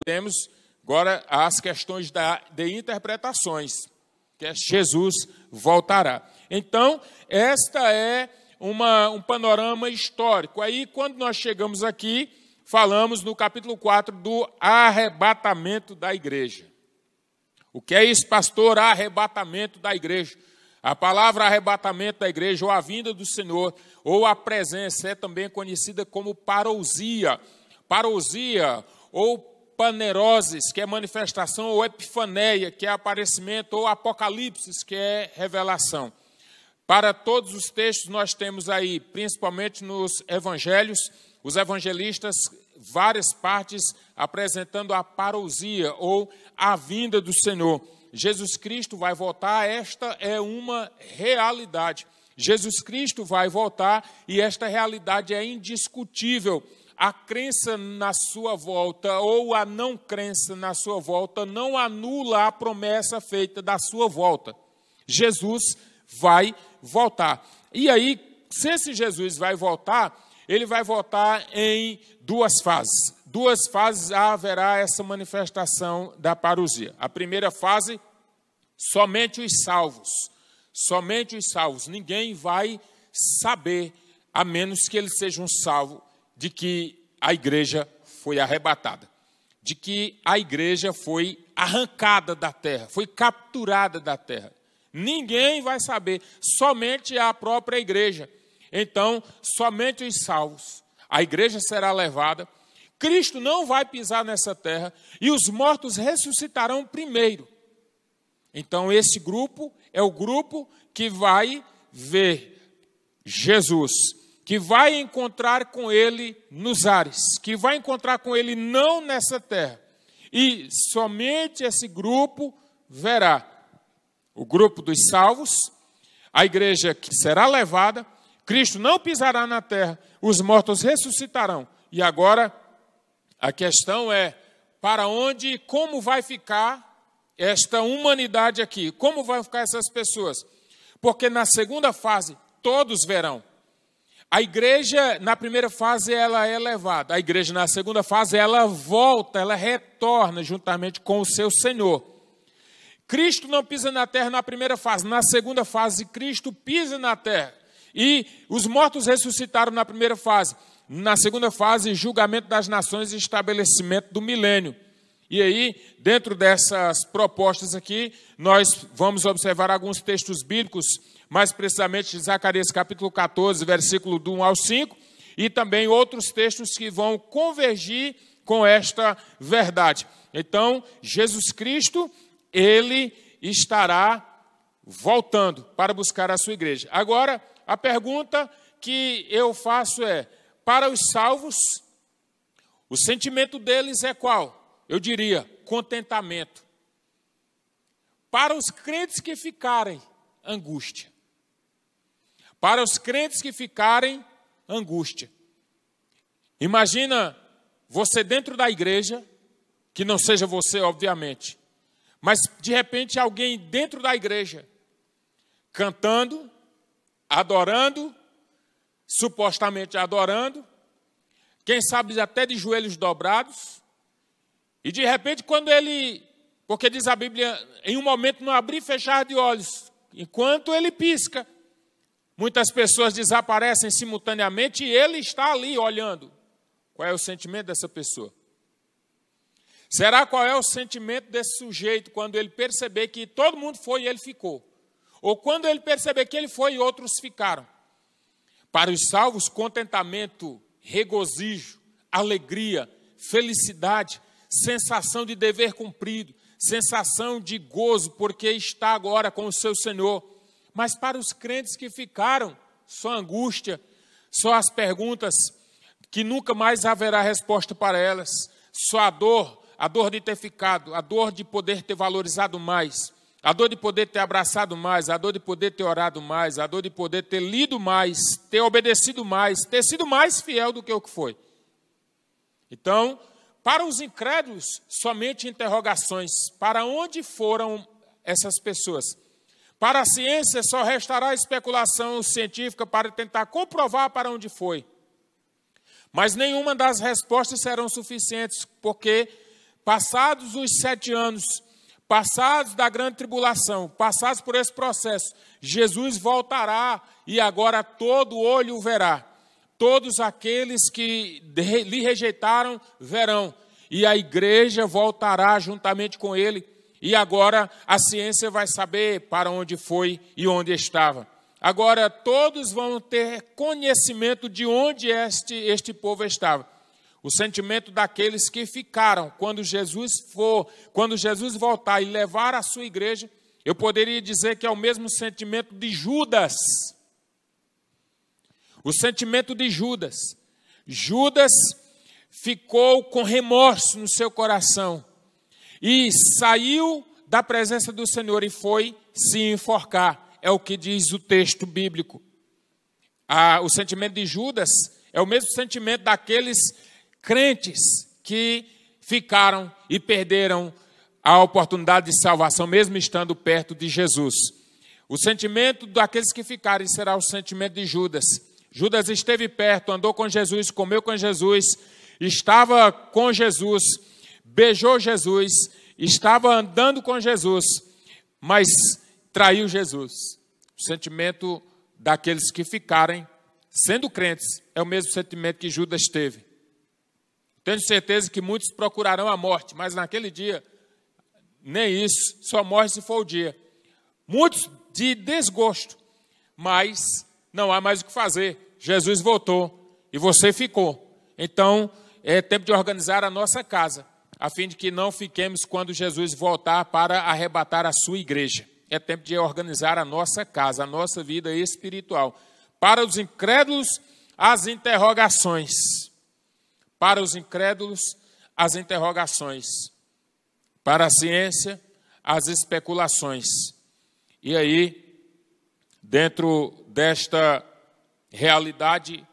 temos agora as questões de interpretações, que Jesus voltará. Então, esta é um panorama histórico. Aí, quando nós chegamos aqui, falamos no capítulo 4 do arrebatamento da igreja. O que é isso, pastor? Arrebatamento da igreja. A palavra arrebatamento da igreja, ou a vinda do Senhor, ou a presença, é também conhecida como parousia. Parousia, ou paneroses, que é manifestação, ou epifaneia, que é aparecimento, ou apocalipse, que é revelação. Para todos os textos nós temos aí, principalmente nos evangelhos, os evangelistas, várias partes apresentando a parousia, ou a vinda do Senhor. Jesus Cristo vai voltar, esta é uma realidade. Jesus Cristo vai voltar e esta realidade é indiscutível. A crença na sua volta ou a não crença na sua volta não anula a promessa feita da sua volta. Jesus vai voltar. E aí, se esse Jesus vai voltar, ele vai voltar em duas fases. Duas fases haverá essa manifestação da parousia. A primeira fase, somente os salvos. Somente os salvos. Ninguém vai saber, a menos que ele seja um salvo, de que a igreja foi arrebatada. De que a igreja foi arrancada da terra, foi capturada da terra. Ninguém vai saber, somente a própria igreja. Então, somente os salvos. A igreja será levada, Cristo não vai pisar nessa terra e os mortos ressuscitarão primeiro. Então, esse grupo é o grupo que vai ver Jesus, que vai encontrar com ele nos ares, que vai encontrar com ele não nessa terra. E somente esse grupo verá o grupo dos salvos, a igreja que será levada, Cristo não pisará na terra, os mortos ressuscitarão. E agora a questão é para onde e como vai ficar esta humanidade aqui? Como vão ficar essas pessoas? Porque na segunda fase todos verão. A igreja, na primeira fase, ela é levada. A igreja, na segunda fase, ela volta, ela retorna juntamente com o seu Senhor. Cristo não pisa na terra na primeira fase. Na segunda fase, Cristo pisa na terra. E os mortos ressuscitaram na primeira fase. Na segunda fase, julgamento das nações e estabelecimento do milênio. E aí, dentro dessas propostas aqui, nós vamos observar alguns textos bíblicos, mais precisamente Zacarias capítulo 14, versículo do 1 ao 5, e também outros textos que vão convergir com esta verdade. Então, Jesus Cristo, ele estará voltando para buscar a sua igreja. Agora, a pergunta que eu faço é, para os salvos, o sentimento deles é qual? Eu diria, contentamento. Para os crentes que ficarem, angústia. Para os crentes que ficarem, angústia. Imagina você dentro da igreja, que não seja você, obviamente, mas de repente alguém dentro da igreja, cantando, adorando, supostamente adorando, quem sabe até de joelhos dobrados, e de repente quando ele, porque diz a Bíblia, em um momento não abrir e fechar de olhos, enquanto ele pisca, muitas pessoas desaparecem simultaneamente e ele está ali olhando. Qual é o sentimento dessa pessoa? Será qual é o sentimento desse sujeito quando ele perceber que todo mundo foi e ele ficou? Ou quando ele perceber que ele foi e outros ficaram? Para os salvos, contentamento, regozijo, alegria, felicidade, sensação de dever cumprido, sensação de gozo, porque está agora com o seu Senhor. Mas para os crentes que ficaram, só angústia, só as perguntas que nunca mais haverá resposta para elas, só a dor de ter ficado, a dor de poder ter valorizado mais, a dor de poder ter abraçado mais, a dor de poder ter orado mais, a dor de poder ter lido mais, ter obedecido mais, ter sido mais fiel do que o que foi. Então, para os incrédulos, somente interrogações. Para onde foram essas pessoas? Para a ciência, só restará a especulação científica para tentar comprovar para onde foi. Mas nenhuma das respostas serão suficientes, porque passados os 7 anos, passados da grande tribulação, passados por esse processo, Jesus voltará e agora todo olho o verá. Todos aqueles que lhe rejeitaram verão. E a igreja voltará juntamente com ele. E agora a ciência vai saber para onde foi e onde estava. Agora todos vão ter conhecimento de onde este povo estava. O sentimento daqueles que ficaram quando Jesus voltar e levar a sua igreja, eu poderia dizer que é o mesmo sentimento de Judas. O sentimento de Judas. Judas ficou com remorso no seu coração e saiu da presença do Senhor e foi se enforcar. É o que diz o texto bíblico. O sentimento de Judas é o mesmo sentimento daqueles crentes que ficaram e perderam a oportunidade de salvação, mesmo estando perto de Jesus. O sentimento daqueles que ficarem será o sentimento de Judas. Judas esteve perto, andou com Jesus, comeu com Jesus, estava com Jesus, beijou Jesus, estava andando com Jesus, mas traiu Jesus. O sentimento daqueles que ficarem, sendo crentes, é o mesmo sentimento que Judas teve. Tenho certeza que muitos procurarão a morte, mas naquele dia, nem isso, só morre se for o dia. Muitos de desgosto, mas não há mais o que fazer. Jesus voltou e você ficou. Então, é tempo de organizar a nossa casa, a fim de que não fiquemos quando Jesus voltar para arrebatar a sua igreja. É tempo de organizar a nossa casa, a nossa vida espiritual. Para os incrédulos, as interrogações. Para os incrédulos, as interrogações. Para a ciência, as especulações. E aí, dentro desta realidade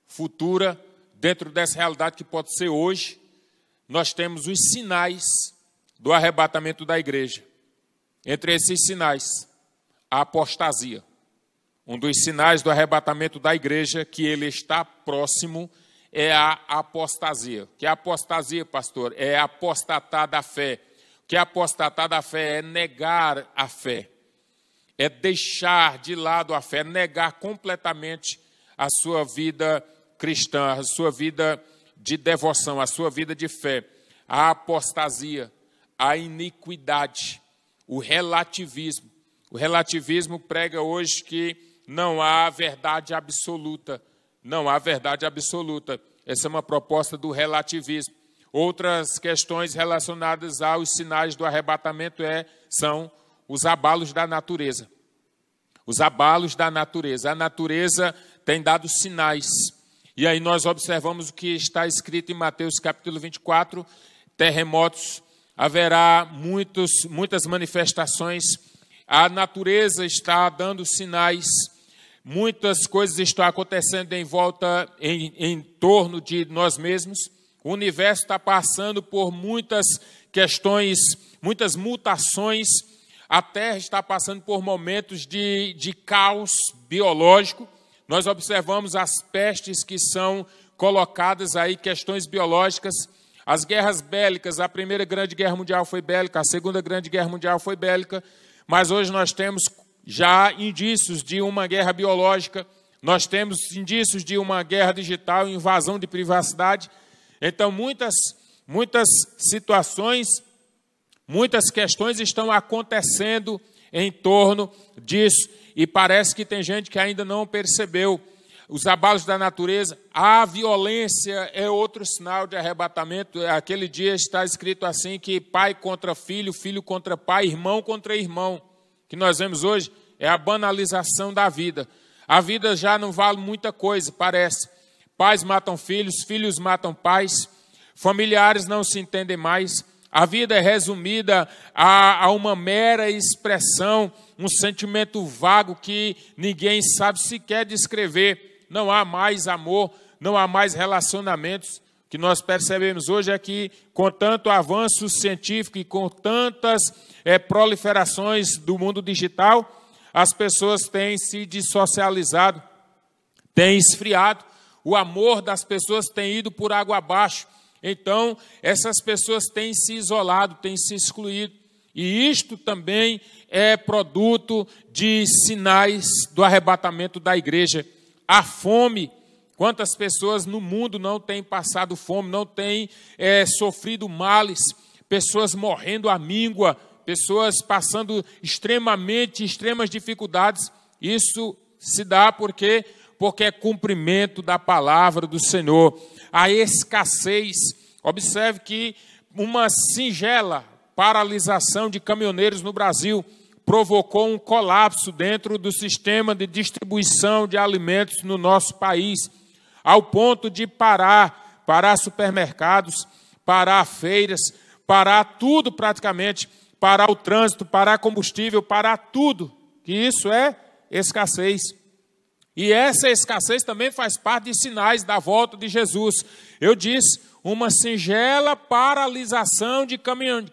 futura, dentro dessa realidade que pode ser hoje, nós temos os sinais do arrebatamento da igreja. Entre esses sinais, a apostasia. Um dos sinais do arrebatamento da igreja, que ele está próximo, é a apostasia. O que é apostasia, pastor? É apostatar da fé. O que é apostatar da fé? É negar a fé. É deixar de lado a fé, negar completamente a sua vida cristã, a sua vida de devoção, a sua vida de fé. A apostasia, a iniquidade, o relativismo. O relativismo prega hoje que não há verdade absoluta. Não há verdade absoluta. Essa é uma proposta do relativismo. Outras questões relacionadas aos sinais do arrebatamento são os abalos da natureza. Os abalos da natureza. A natureza tem dado sinais. E aí nós observamos o que está escrito em Mateus capítulo 24, terremotos, haverá muitas manifestações, a natureza está dando sinais, muitas coisas estão acontecendo em torno de nós mesmos, o universo está passando por muitas questões, muitas mutações, a Terra está passando por momentos de caos biológico. Nós observamos as pestes que são colocadas aí, questões biológicas, as guerras bélicas. A Primeira Grande Guerra Mundial foi bélica, a Segunda Grande Guerra Mundial foi bélica, mas hoje nós temos já indícios de uma guerra biológica, nós temos indícios de uma guerra digital, invasão de privacidade. Então, muitas situações, muitas questões estão acontecendo em torno disso. E parece que tem gente que ainda não percebeu os abalos da natureza. A violência é outro sinal de arrebatamento. Aquele dia está escrito assim que pai contra filho, filho contra pai, irmão contra irmão. O que nós vemos hoje é a banalização da vida. A vida já não vale muita coisa, parece. Pais matam filhos, filhos matam pais, familiares não se entendem mais. A vida é resumida a uma mera expressão, um sentimento vago que ninguém sabe sequer descrever. Não há mais amor, não há mais relacionamentos. O que nós percebemos hoje é que, com tanto avanço científico e com tantas proliferações do mundo digital, as pessoas têm se dissocializado, têm esfriado. O amor das pessoas tem ido por água abaixo. Então, essas pessoas têm se isolado, têm se excluído. E isto também é produto de sinais do arrebatamento da igreja. A fome, quantas pessoas no mundo não têm passado fome, não têm sofrido males, pessoas morrendo à míngua, pessoas passando extremas dificuldades. Isso se dá porque é cumprimento da palavra do Senhor. A escassez, observe que uma singela paralisação de caminhoneiros no Brasil provocou um colapso dentro do sistema de distribuição de alimentos no nosso país, ao ponto de parar supermercados, parar feiras, parar tudo praticamente, parar o trânsito, parar combustível, parar tudo, que isso é escassez. E essa escassez também faz parte de sinais da volta de Jesus. Eu disse, uma singela paralisação de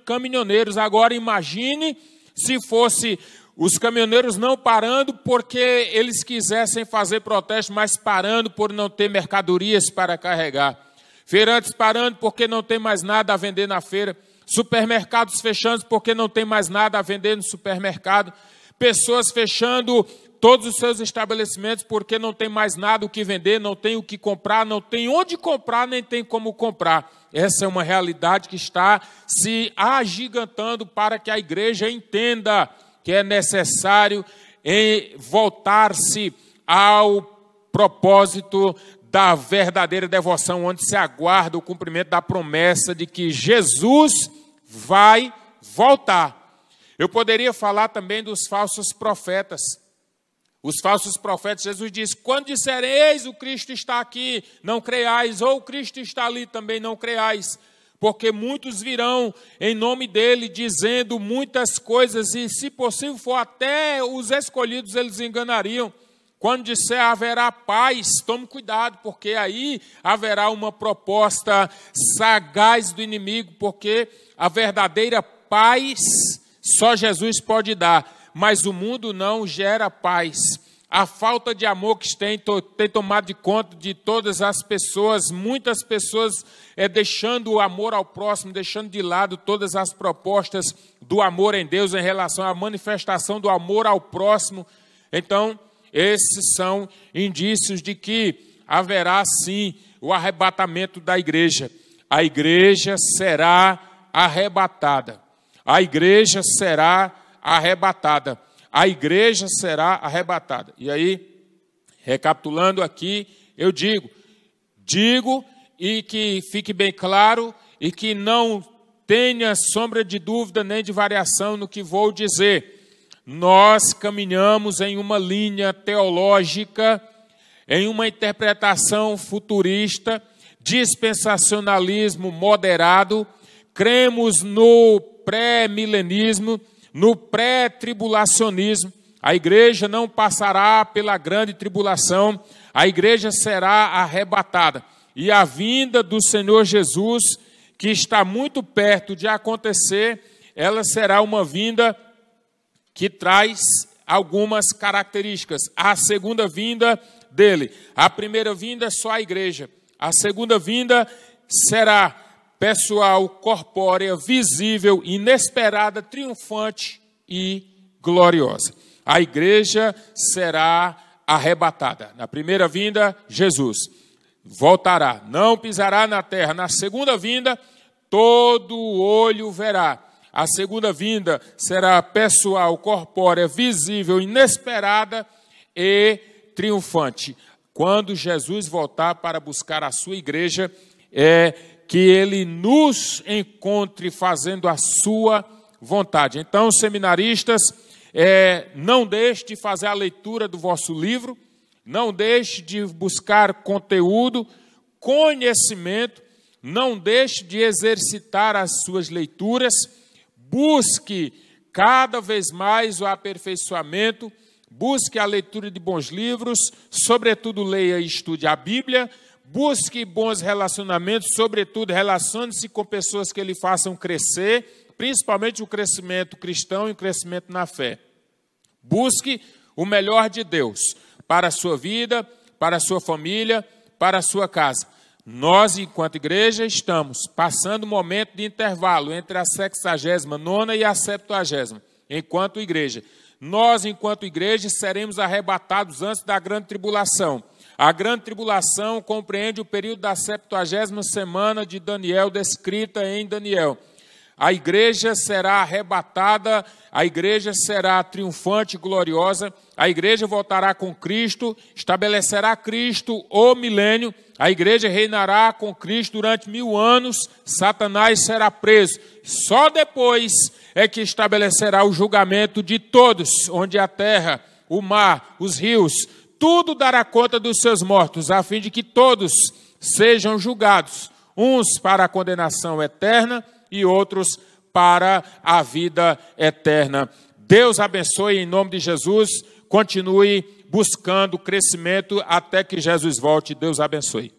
caminhoneiros. Agora imagine se fosse os caminhoneiros não parando porque eles quisessem fazer protesto, mas parando por não ter mercadorias para carregar. Feirantes parando porque não tem mais nada a vender na feira. Supermercados fechando porque não tem mais nada a vender no supermercado. Pessoas fechando todos os seus estabelecimentos porque não tem mais nada o que vender, não tem o que comprar, não tem onde comprar, nem tem como comprar. Essa é uma realidade que está se agigantando para que a igreja entenda que é necessário voltar-se ao propósito da verdadeira devoção, onde se aguarda o cumprimento da promessa de que Jesus vai voltar. Eu poderia falar também dos falsos profetas. Os falsos profetas, Jesus diz, quando dissereis o Cristo está aqui, não creiais, ou o Cristo está ali também, não creiais, porque muitos virão em nome dele, dizendo muitas coisas, e se possível for até os escolhidos, eles enganariam. Quando disser haverá paz, tome cuidado, porque aí haverá uma proposta sagaz do inimigo, porque a verdadeira paz só Jesus pode dar. Mas o mundo não gera paz. A falta de amor que tem tomado de conta de todas as pessoas, muitas pessoas deixando o amor ao próximo, deixando de lado todas as propostas do amor em Deus em relação à manifestação do amor ao próximo. Então, esses são indícios de que haverá sim o arrebatamento da igreja. A igreja será arrebatada. A igreja será arrebatada. A igreja será arrebatada. E aí, recapitulando aqui, eu digo e que fique bem claro e que não tenha sombra de dúvida nem de variação no que vou dizer. Nós caminhamos em uma linha teológica, em uma interpretação futurista, dispensacionalismo moderado, cremos no pré-milenismo, no pré-tribulacionismo. A igreja não passará pela grande tribulação, a igreja será arrebatada. E a vinda do Senhor Jesus, que está muito perto de acontecer, ela será uma vinda que traz algumas características. A segunda vinda dele. A primeira vinda é só a igreja. A segunda vinda será pessoal, corpórea, visível, inesperada, triunfante e gloriosa. A igreja será arrebatada. Na primeira vinda, Jesus voltará, não pisará na terra. Na segunda vinda, todo olho verá. A segunda vinda será pessoal, corpórea, visível, inesperada e triunfante. Quando Jesus voltar para buscar a sua igreja, que ele nos encontre fazendo a sua vontade. Então, seminaristas, não deixe de fazer a leitura do vosso livro, não deixe de buscar conteúdo, conhecimento, não deixe de exercitar as suas leituras, busque cada vez mais o aperfeiçoamento, busque a leitura de bons livros, sobretudo leia e estude a Bíblia, busque bons relacionamentos, sobretudo relacione-se com pessoas que lhe façam crescer, principalmente o crescimento cristão e o crescimento na fé. Busque o melhor de Deus para a sua vida, para a sua família, para a sua casa. Nós, enquanto igreja, estamos passando um momento de intervalo entre a 69ª e a 70ª, enquanto igreja. Nós, enquanto igreja, seremos arrebatados antes da grande tribulação. A grande tribulação compreende o período da 70ª semana de Daniel, descrita em Daniel. A igreja será arrebatada, a igreja será triunfante e gloriosa, a igreja voltará com Cristo, estabelecerá Cristo o milênio, a igreja reinará com Cristo durante 1000 anos, Satanás será preso. Só depois é que estabelecerá o julgamento de todos, onde a terra, o mar, os rios, tudo dará conta dos seus mortos, a fim de que todos sejam julgados, uns para a condenação eterna e outros para a vida eterna. Deus abençoe em nome de Jesus, continue buscando crescimento até que Jesus volte. Deus abençoe.